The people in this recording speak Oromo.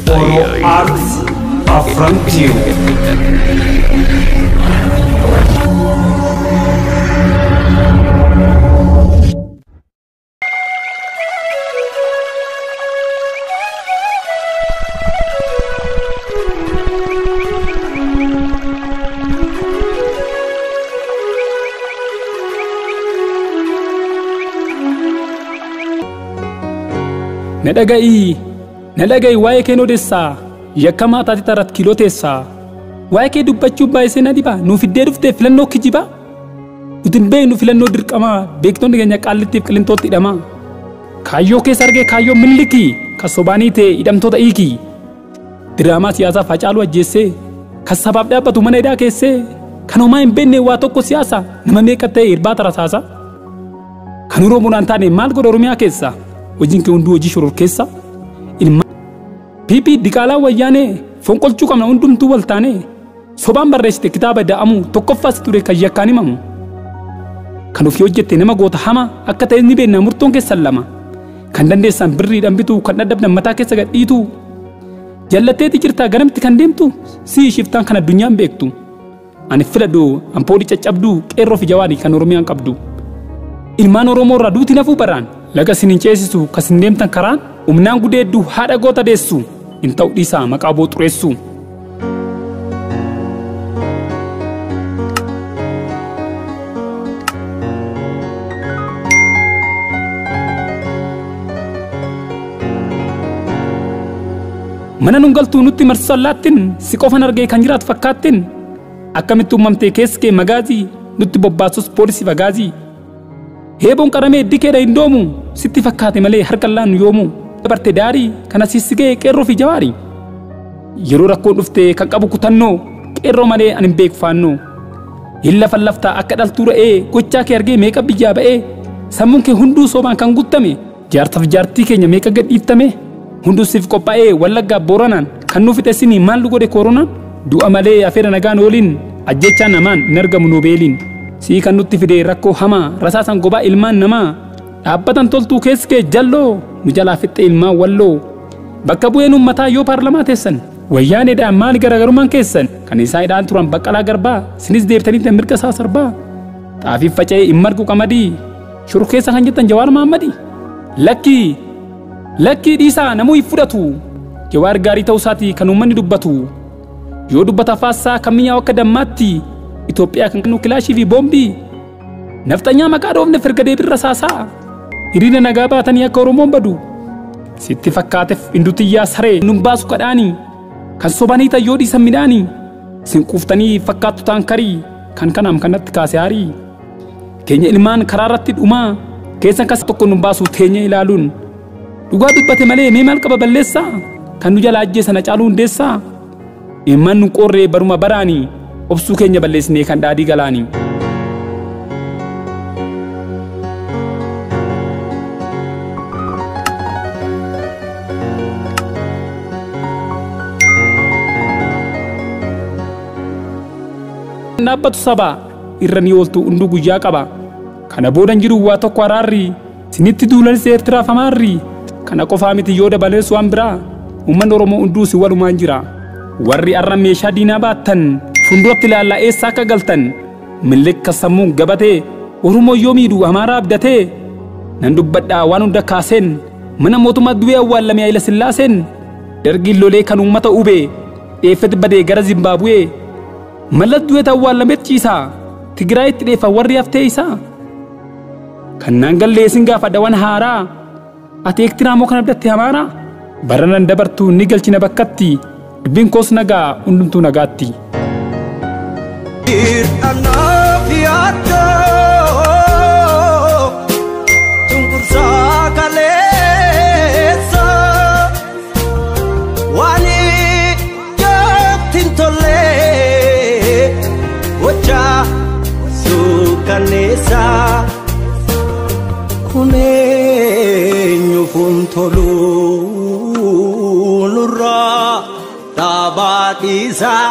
ORO ART Daawwadha. Nadaga'i waa'ee kee odeessaa yakkamaa taatee irratti kiiloo teessaa waa'ee kee dubbachuu baay'isee na dhiba nuuf iddee dhuftee filannoo kijibaa nuti hin beeknu filannoo dirqamaa beektonni keenya qaallittiif qilintootti hidhamaa kaayyoo keessa argee kaayyoo millikii kan sobaanii ta'e hidhamtoota hiikii diraamaa siyaasaaf Haacaaluu ajjeessee kan sabaaf dhaabbatu mana hidhaa keessee kan homaa hin beekne waa tokko siyaasa nama meeqa ta'e irbaata rasaasa kan Oromoodhaan taane maal godha Oromiyaa keessa hojiin kee hunduu hojii shororkeessa ilma piipii diqaalaa wayyaanee fonqolchuu qabna hundumtuu wal taane sobaan barreessite kitaaba da'amu tokkoffaas ture kan yakkaan himamu kan ofii hojjette nama goota hama akka ta'e ni beekna murtoon keessan lama kan dandeessan birriidhaan bitu kan dadhabdan mataa keessa gadhiitu jallatteeti jirtaa ganamti kan deemtu si shiftaan kan addunyaan beektu ani filadhu ampoolii caccabduu qeerroo fi jawaanii kan Oromiyaan qabdu ilmaan Oromoo irraa duuti nafuu baraan laga sinin ceesisu kasin deemtan karaan umnaan gudeeddu haadha goota deessu in ta'u dhiisaa maqaa boo xureessu mana nun galtuu nutti marsallaattin si qofan argee kan jiraatu fakkaattin akkamitti uumamtee keessi kee magaazii nutti bobbaasus poolisii fagaazii heeboon qaramee dikeedha hin doomu sitti fakkaate malee harkallaan nu yoomu dabarte daarii kana sisigee qeerroo fi jawaarii yeroo rakkoon dhufte kan qabu kutannoo qeerroo malee ani hin beeku faannoo hin lafan laftaa akka dhaltuu ra'ee gochaa kee argee meeqa biyyaa ba'ee sammuun kee hunduu soobaan kan guuttame jaartaaf jaartii keenya meeqa gadhiittame hunduu siif qophaa'ee wallaggaa booranaan kan nuuf fixessinii maal nu godhe koronaan du'a malee afeera nagaan ooliin ajjechaa namaan hin argamu noobeeliin sii kan nutti fide rakkoo hamaa rasaasan gobaa ilmaan namaa dhaabbatan toltuu keessi kee jalloo nu jalaa fixxe ilmaan walloo bakka bu'een uummataa yoo paarlamaa teessan wayyaaneedhaan maali garaagarummaan keessan kan isaan hidhaan turan Baqqalaa Garbaa sinis deebitanii mirga isaa sarbaa xaafiif faca'ee hin margu qamadii shuru keessa kan jettan Jawaar Mahammadii lakkii dhiisaa namuu hin fudhatu Jawaar gaarii ta'uu isaatii kan uummanni dubbatu yoo dubbata faassaa kan mi'aawu akka dammaatti Itoophiyaa kan nu kilaashii fi boombii naftanyaa maqaa dhoofne firga deebirra rasaasaa hiriira nagaa baatanii akka Oromoon badu sitti fakkaateef indutiyyaa saree nun baasu kadhaanii kan sobanii tayyoo dhiisan midhaanii sin quuftanii fakkaattu ta'an karii kan kanaam kanatti kaase haarii keenya ilmaan karaa irratti dhumaa keessan kas tokko nun baasu teenye ilaaluun dhugaa dubbate malee mee maal qaba balleessaa kan nu jala ajjeesan Haacaaluu Hundeessaa ilmaan nu qorree baruma baraanii obsuu keenya balleessinee kan daadii galaanii dhaabbatu sabaa irra ni ooltu hunduu guyyaa qaba kana boodan jiru waa tokko araarri sinitti duulanis Eertiraaf Amaarri kana qofaa miti yoo dabalees waan biraa uummanni Oromoo hunduu si walumaan jira warri arra meeshaa diinaa baattan funduratti ilaallaa eessa akka galtan millikka sammuun gabatee Oromoo yoo miidhu Amaaraa abdatee nan dubbadhaa waan hunda kaaseen mana mootummaa du'ee awwaalame Hayila Sillaaseen dargiin lolee kan uummata ube dheeffet badee gara Zimbaabuwee mallas du'ee awwaalameet ciisaa Tigraayitti dheeffa warri haftee isaa kannaan galleessin gaafadha waan haaraa ati eektiraa moo kan abdatte Amaaraa baranan dabartuu ni galchina bakkatti dubbiin koos nagaa hundumtuu nagaatti. Kuneenyu funtoluu nurraa dhaabaatiisaa